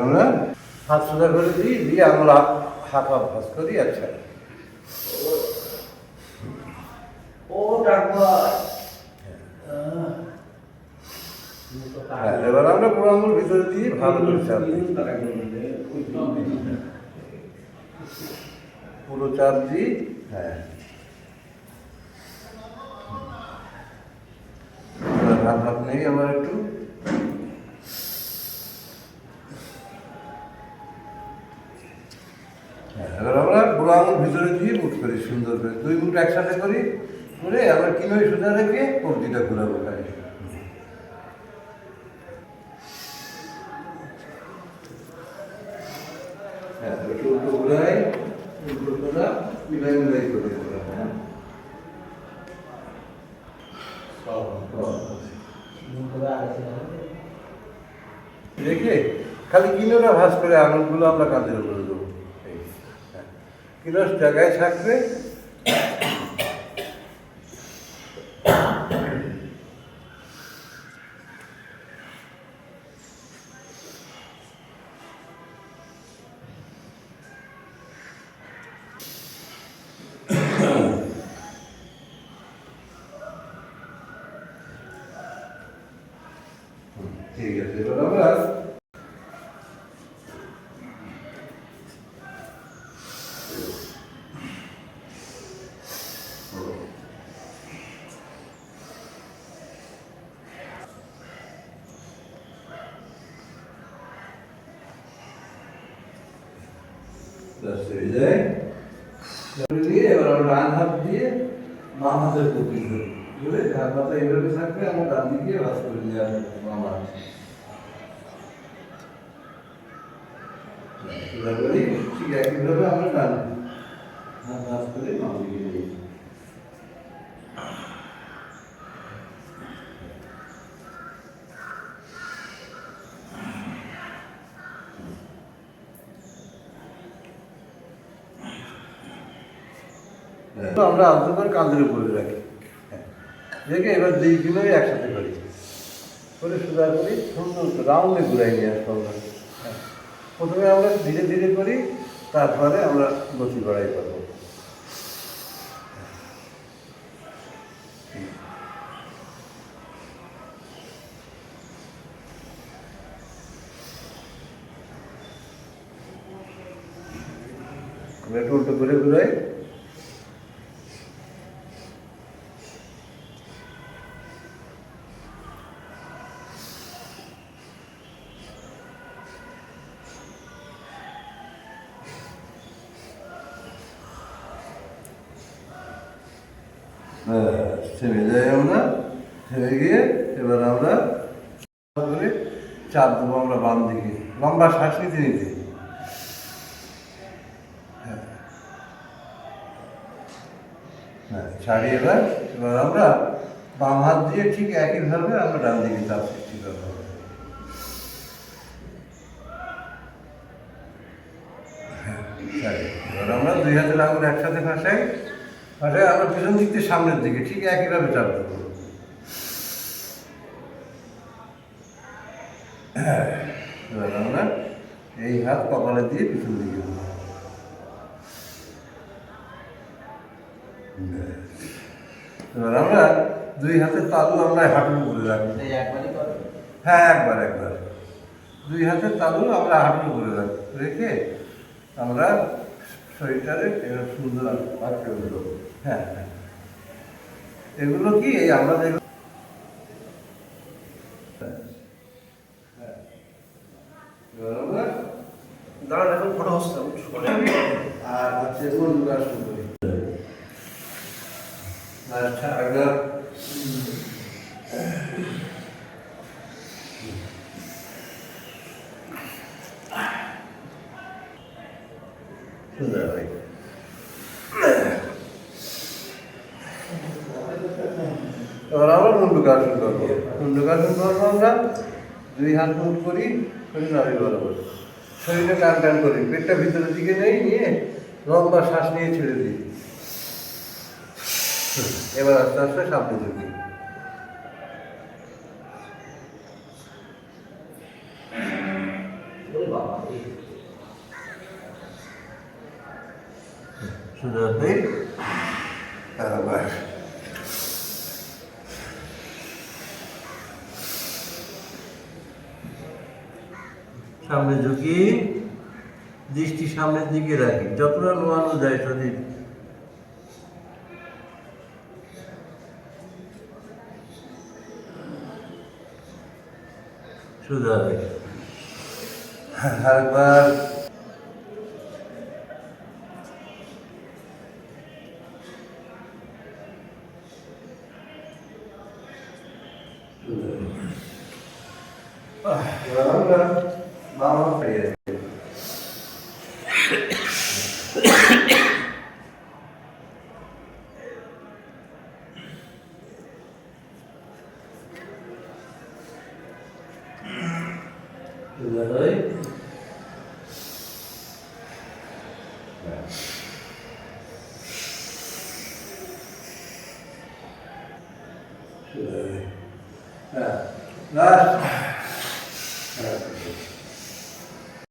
আমরা হাত সোজা করে দিই, দিয়ে আমরা হাত অভ্যাস করি। আচ্ছা, এবার আমরা পুরো আঙুল ভিতরে দিয়ে ভালো করে চাপ দিই, পুরো চাপ দিই। হ্যাঁ, হাত হাত নেই আবার একটু। এবার আমরা বুড়ো আঙুল ভিতরে দিয়ে মুঠ করি সুন্দর করে, দুই মুঠ একসাথে করি, করে আমরা কিভাবে সোজা রেখে কবজিটা ঘুরাবো খাই। হ্যাঁ, একটু উল্টো ঘুরাই, উল্টো ঘোরা, মিলাই মিলাই করে ঘোরা। হ্যাঁ, রেখে খালি কিলোটা ভাঁজ করে আঙুলগুলো আমরা কাঁধের উপরে দেবো। কিলোস জায়গায় থাকবে। ঠিক আছে, এবার আমরা দিয়ে এবার আমরা ডান হাত দিয়ে বাম হাতের কবজি ধরি, ধরে হাত মাথা এইভাবে থাকবে, আমরা ডান দিকে ভাঁজ করে নিয়ে আসবো বাম হাত। ঠিক একইভাবে আমরা ডান হাত ভাঁজ করে বাম দিকে নিয়ে যাই। আমরা আলতো কাঁধের উপরে রাখি, রেখে এবার দুই কিলোই একসাথে করি, করে সোজা করি, সুন্দর রাউন্ডে ঘুরাই নিয়ে আসবো আমরা। প্রথমে আমরা ধীরে ধীরে করি, তারপরে আমরা গতি বাড়াই পাবো। আমরা একটু উল্টো করে ঘুরাই। থেমে যাই আমরা, থেমে গিয়ে এবার আমরা করে চাপ দেবো আমরা বাম দিকে, লম্বা শ্বাস নিতে নিতে। হ্যাঁ, ছাড়ি। এবার এবার আমরা বাম হাত দিয়ে ঠিক একইভাবে আমরা ডান দিকে চাপ সৃষ্টি করবো। এবার আমরা দুই হাতের আঙুল একসাথে ফাঁসাই, ফাঁসাই আমরা পিছন দিক থেকে সামনের দিকে ঠিক একইভাবে চাপ দেবো। এবার আমরা এই হাত কপালে দিয়ে পিছন দিকে দেবো। এবার আমরা দুই হাতের তালু আমরা হাঁটুর উপরে রাখবো। হ্যাঁ, একবার একবার দুই হাতের তালু আমরা হাঁটুর উপরে রাখবো, রেখে আমরা শরীরটারে সুন্দর আটকে দেবো। হ্যাঁ হ্যাঁ, এগুলো কি এই আমরা সুন্দর ভাই। এবার আমরা মুন্ডুকাসন করবো। মুন্ডুকাসন করবো আমরা 2 হাত মুঠ করি, শরীর নাড়ি বরাবর। শরীরে টান টান করি, পেটটা ভিতরের দিকে নেই, নিয়ে লম্বা শ্বাস নিয়ে ছেড়ে দিই। এবার আস্তে আস্তে সামনে ঝুঁকি। সুন্দর ভাই। আবার সামনে ঝুঁকি, দৃষ্টি সামনের দিকে রাখি, যতটা নোয়ানো যায় শরীর। সুন্দর ভাই। আরেকবার। বাবা খাইয়ে last.